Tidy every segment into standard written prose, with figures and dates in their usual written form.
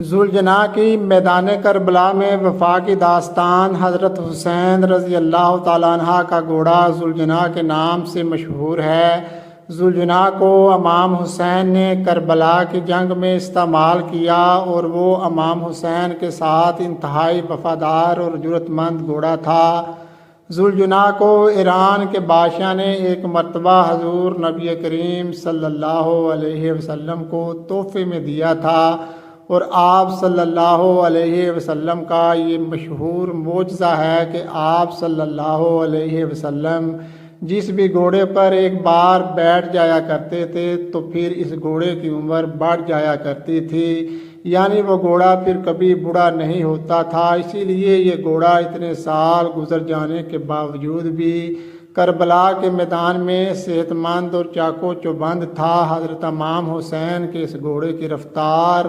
ذوالجناح کی میدان کربلا میں وفا کی داستان۔ حضرت حسین رضی اللہ تعالیٰ عنہ کا گھوڑا ذوالجناح کے نام سے مشہور ہے۔ ذوالجناح کو امام حسین نے کربلا کی جنگ میں استعمال کیا اور وہ امام حسین کے ساتھ انتہائی وفادار اور جرأت مند گھوڑا تھا۔ ذوالجناح کو ایران کے بادشاہ نے ایک مرتبہ حضور نبی کریم صلی اللہ علیہ وسلم کو تحفے میں دیا تھا، اور آپ صلی اللہ علیہ وسلم کا یہ مشہور معجزہ ہے کہ آپ صلی اللہ علیہ وسلم جس بھی گھوڑے پر ایک بار بیٹھ جایا کرتے تھے تو پھر اس گھوڑے کی عمر بڑھ جایا کرتی تھی، یعنی وہ گھوڑا پھر کبھی بوڑھا نہیں ہوتا تھا۔ اسی لیے یہ گھوڑا اتنے سال گزر جانے کے باوجود بھی کربلا کے میدان میں صحت مند اور چاقو چوبند تھا۔ حضرت امام حسین کے اس گھوڑے کی رفتار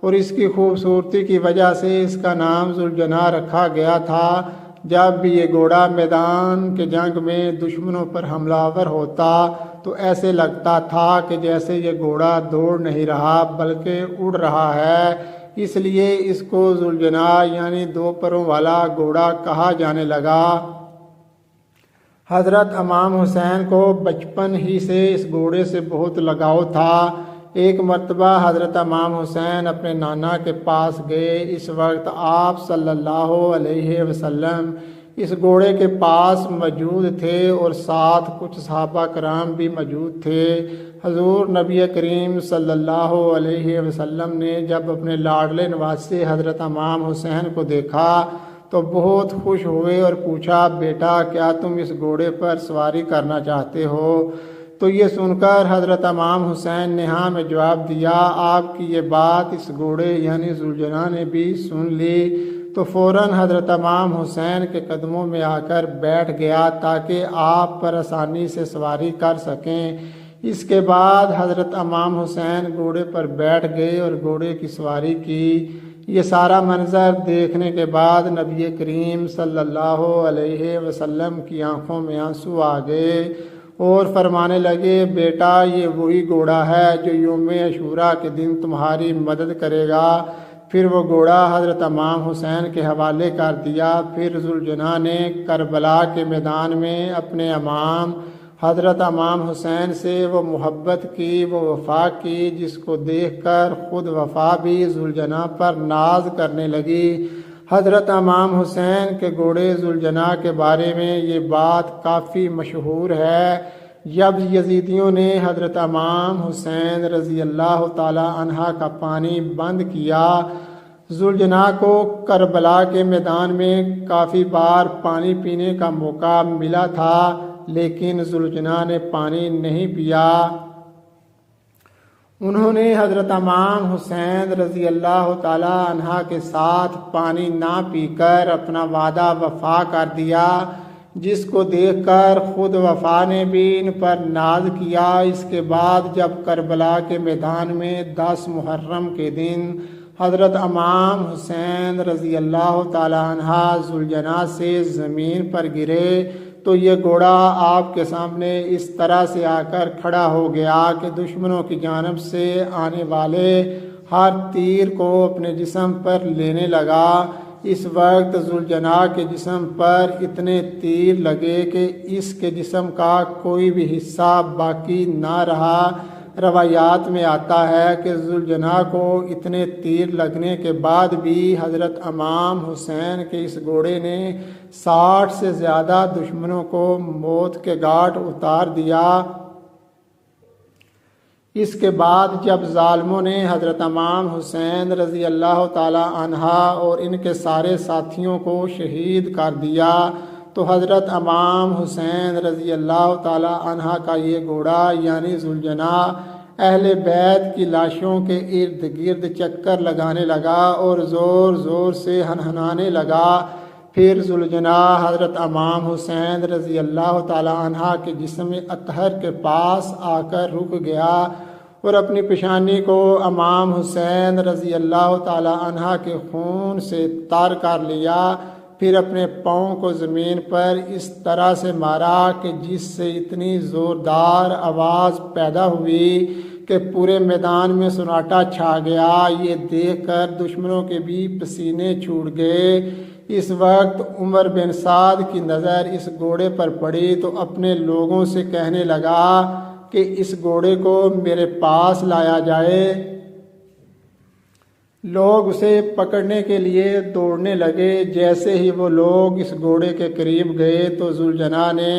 اور اس کی خوبصورتی کی وجہ سے اس کا نام ذوالجناح رکھا گیا تھا۔ جب بھی یہ گھوڑا میدان کے جنگ میں دشمنوں پر حملہ آور ہوتا تو ایسے لگتا تھا کہ جیسے یہ گھوڑا دوڑ نہیں رہا بلکہ اڑ رہا ہے، اس لیے اس کو ذوالجناح یعنی دو پروں والا گھوڑا کہا جانے لگا۔ حضرت امام حسین کو بچپن ہی سے اس گھوڑے سے بہت لگاؤ تھا۔ ایک مرتبہ حضرت امام حسین اپنے نانا کے پاس گئے۔ اس وقت آپ صلی اللہ علیہ وسلم اس گھوڑے کے پاس موجود تھے اور ساتھ کچھ صحابہ کرام بھی موجود تھے۔ حضور نبی کریم صلی اللہ علیہ وسلم نے جب اپنے لاڈلے نواسے حضرت امام حسین کو دیکھا تو بہت خوش ہوئے اور پوچھا، بیٹا کیا تم اس گھوڑے پر سواری کرنا چاہتے ہو؟ تو یہ سن کر حضرت امام حسین نے ہاں میں جواب دیا۔ آپ کی یہ بات اس گھوڑے یعنی ذوالجناح نے بھی سن لی تو فوراً حضرت امام حسین کے قدموں میں آ کر بیٹھ گیا تاکہ آپ پر آسانی سے سواری کر سکیں۔ اس کے بعد حضرت امام حسین گھوڑے پر بیٹھ گئے اور گھوڑے کی سواری کی۔ یہ سارا منظر دیکھنے کے بعد نبی کریم صلی اللہ علیہ وسلم کی آنکھوں میں آنسو آ گئے اور فرمانے لگے، بیٹا یہ وہی گھوڑا ہے جو یوم عاشوراء کے دن تمہاری مدد کرے گا۔ پھر وہ گھوڑا حضرت امام حسین کے حوالے کر دیا۔ پھر ذوالجناح نے کربلا کے میدان میں اپنے امام حضرت امام حسین سے وہ محبت کی، وہ وفا کی، جس کو دیکھ کر خود وفا بھی ذوالجناح پر ناز کرنے لگی۔ حضرت امام حسین کے گھوڑے ذوالجناح کے بارے میں یہ بات کافی مشہور ہے۔ جب یزیدیوں نے حضرت امام حسین رضی اللہ تعالی عنہ کا پانی بند کیا، ذوالجناح کو کربلا کے میدان میں کافی بار پانی پینے کا موقع ملا تھا، لیکن ذوالجناح نے پانی نہیں پیا۔ انہوں نے حضرت امام حسین رضی اللہ تعالی عنہ کے ساتھ پانی نہ پی کر اپنا وعدہ وفا کر دیا، جس کو دیکھ کر خود وفا نے بھی ان پر ناز کیا۔ اس کے بعد جب کربلا کے میدان میں 10 محرم کے دن حضرت امام حسین رضی اللہ تعالی عنہ ذوالجناح سے زمین پر گرے تو یہ گھوڑا آپ کے سامنے اس طرح سے آ کر کھڑا ہو گیا کہ دشمنوں کی جانب سے آنے والے ہر تیر کو اپنے جسم پر لینے لگا۔ اس وقت ذوالجناح کے جسم پر اتنے تیر لگے کہ اس کے جسم کا کوئی بھی حصہ باقی نہ رہا۔ روایات میں آتا ہے کہ ذوالجناح کو اتنے تیر لگنے کے بعد بھی حضرت امام حسین کے اس گھوڑے نے 60 سے زیادہ دشمنوں کو موت کے گھاٹ اتار دیا۔ اس کے بعد جب ظالموں نے حضرت امام حسین رضی اللہ تعالی عنہ اور ان کے سارے ساتھیوں کو شہید کر دیا تو حضرت امام حسین رضی اللہ تعالی عنہ کا یہ گھوڑا یعنی ذوالجناح اہل بیت کی لاشوں کے ارد گرد چکر لگانے لگا اور زور زور سے ہنہنانے لگا۔ پھر ذوالجناح حضرت امام حسین رضی اللہ تعالی عنہ کے جسم اطہر کے پاس آ کر رک گیا اور اپنی پیشانی کو امام حسین رضی اللہ تعالی عنہ کے خون سے تر کر لیا۔ پھر اپنے پاؤں کو زمین پر اس طرح سے مارا کہ جس سے اتنی زوردار آواز پیدا ہوئی کہ پورے میدان میں سناٹا چھا گیا۔ یہ دیکھ کر دشمنوں کے بھی پسینے چھوٹ گئے۔ اس وقت عمر بن سعد کی نظر اس گھوڑے پر پڑی تو اپنے لوگوں سے کہنے لگا کہ اس گھوڑے کو میرے پاس لایا جائے۔ لوگ اسے پکڑنے کے لیے دوڑنے لگے۔ جیسے ہی وہ لوگ اس گھوڑے کے قریب گئے تو ذوالجناح نے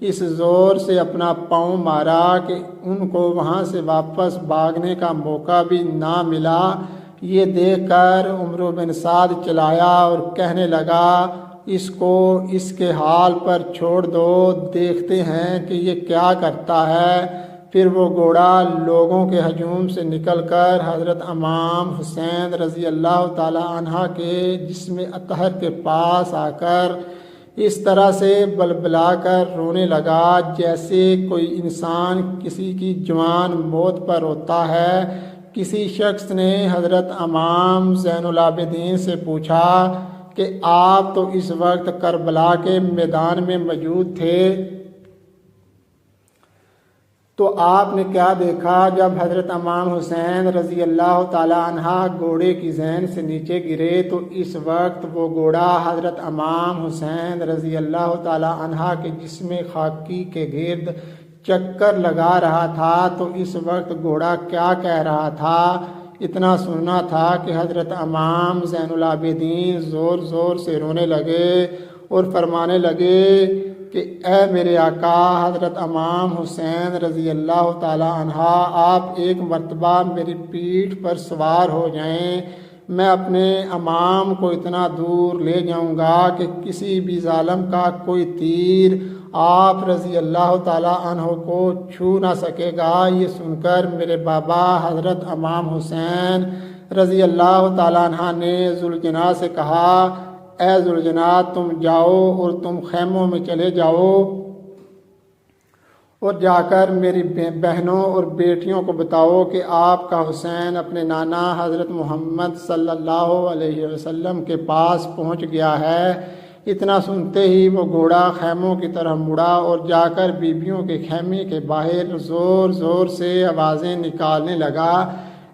اس زور سے اپنا پاؤں مارا کہ ان کو وہاں سے واپس بھاگنے کا موقع بھی نہ ملا۔ یہ دیکھ کر عمر بن سعد چلایا اور کہنے لگا اس کو اس کے حال پر چھوڑ دو، دیکھتے ہیں کہ یہ کیا کرتا ہے۔ پھر وہ گھوڑا لوگوں کے ہجوم سے نکل کر حضرت امام حسین رضی اللہ تعالی عنہ کے جسم اطہر کے پاس آ کر اس طرح سے بلبلا کر رونے لگا جیسے کوئی انسان کسی کی جوان موت پر روتا ہے۔ کسی شخص نے حضرت امام زین العابدین سے پوچھا کہ آپ تو اس وقت کربلا کے میدان میں موجود تھے، تو آپ نے کیا دیکھا؟ جب حضرت امام حسین رضی اللہ تعالی عنہ گھوڑے کی ذہن سے نیچے گرے تو اس وقت وہ گھوڑا حضرت امام حسین رضی اللہ تعالی عنہ کے جسم خاکی کے گرد چکر لگا رہا تھا۔ تو اس وقت گھوڑا کیا کہہ رہا تھا؟ اتنا سننا تھا کہ حضرت امام زین العابدین زور زور سے رونے لگے اور فرمانے لگے کہ اے میرے آقا حضرت امام حسین رضی اللہ تعالی عنہ، آپ ایک مرتبہ میری پیٹھ پر سوار ہو جائیں، میں اپنے امام کو اتنا دور لے جاؤں گا کہ کسی بھی ظالم کا کوئی تیر آپ رضی اللہ تعالی عنہ کو چھو نہ سکے گا۔ یہ سن کر میرے بابا حضرت امام حسین رضی اللہ تعالی عنہ نے ذوالجناح سے کہا اے ذوالجناح تم جاؤ اور تم خیموں میں چلے جاؤ اور جا کر میری بہنوں اور بیٹیوں کو بتاؤ کہ آپ کا حسین اپنے نانا حضرت محمد صلی اللہ علیہ وسلم کے پاس پہنچ گیا ہے۔ اتنا سنتے ہی وہ گھوڑا خیموں کی طرف مڑا اور جا کر بیبیوں کے خیمے کے باہر زور زور سے آوازیں نکالنے لگا۔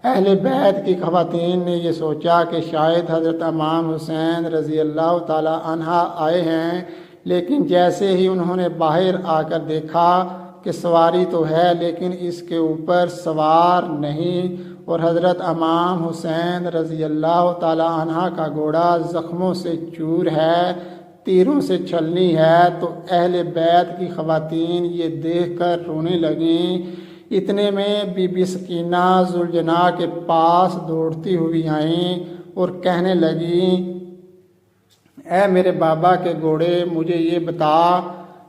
اہل بیت کی خواتین نے یہ سوچا کہ شاید حضرت امام حسین رضی اللہ تعالی عنہ آئے ہیں، لیکن جیسے ہی انہوں نے باہر آ کر دیکھا کہ سواری تو ہے لیکن اس کے اوپر سوار نہیں اور حضرت امام حسین رضی اللہ تعالی عنہ کا گھوڑا زخموں سے چور ہے، تیروں سے چھلنی ہے، تو اہل بیت کی خواتین یہ دیکھ کر رونے لگیں۔ اتنے میں بی بی سکینہ ذوالجناح کے پاس دوڑتی ہوئی آئیں اور کہنے لگیں اے میرے بابا کے گھوڑے، مجھے یہ بتا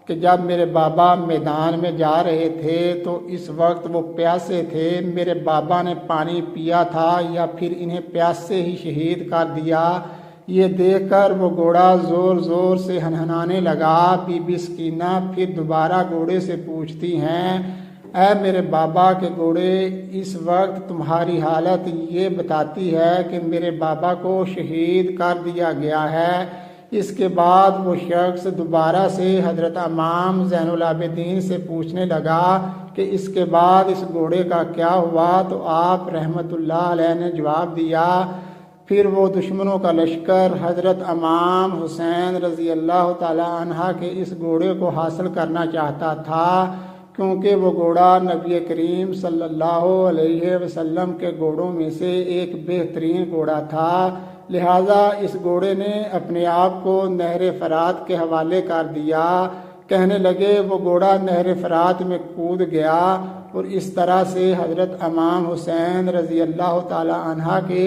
کہ جب میرے بابا میدان میں جا رہے تھے تو اس وقت وہ پیاسے تھے، میرے بابا نے پانی پیا تھا یا پھر انہیں پیاس سے ہی شہید کر دیا؟ یہ دیکھ کر وہ گھوڑا زور زور سے ہنہنانے لگا۔ بی بی سکینہ پھر دوبارہ گھوڑے سے پوچھتی ہیں اے میرے بابا کے گھوڑے، اس وقت تمہاری حالت یہ بتاتی ہے کہ میرے بابا کو شہید کر دیا گیا ہے۔ اس کے بعد وہ شخص دوبارہ سے حضرت امام زین العابدین سے پوچھنے لگا کہ اس کے بعد اس گھوڑے کا کیا ہوا؟ تو آپ رحمت اللہ علیہ نے جواب دیا پھر وہ دشمنوں کا لشکر حضرت امام حسین رضی اللہ تعالی عنہ کے اس گھوڑے کو حاصل کرنا چاہتا تھا، کیونکہ وہ گھوڑا نبی کریم صلی اللہ علیہ وسلم کے گھوڑوں میں سے ایک بہترین گھوڑا تھا، لہٰذا اس گھوڑے نے اپنے آپ کو نہر فرات کے حوالے کر دیا۔ کہنے لگے وہ گھوڑا نہر فرات میں کود گیا اور اس طرح سے حضرت امام حسین رضی اللہ تعالی عنہ کے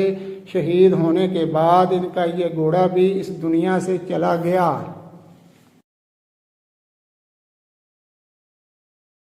شہید ہونے کے بعد ان کا یہ گھوڑا بھی اس دنیا سے چلا گیا۔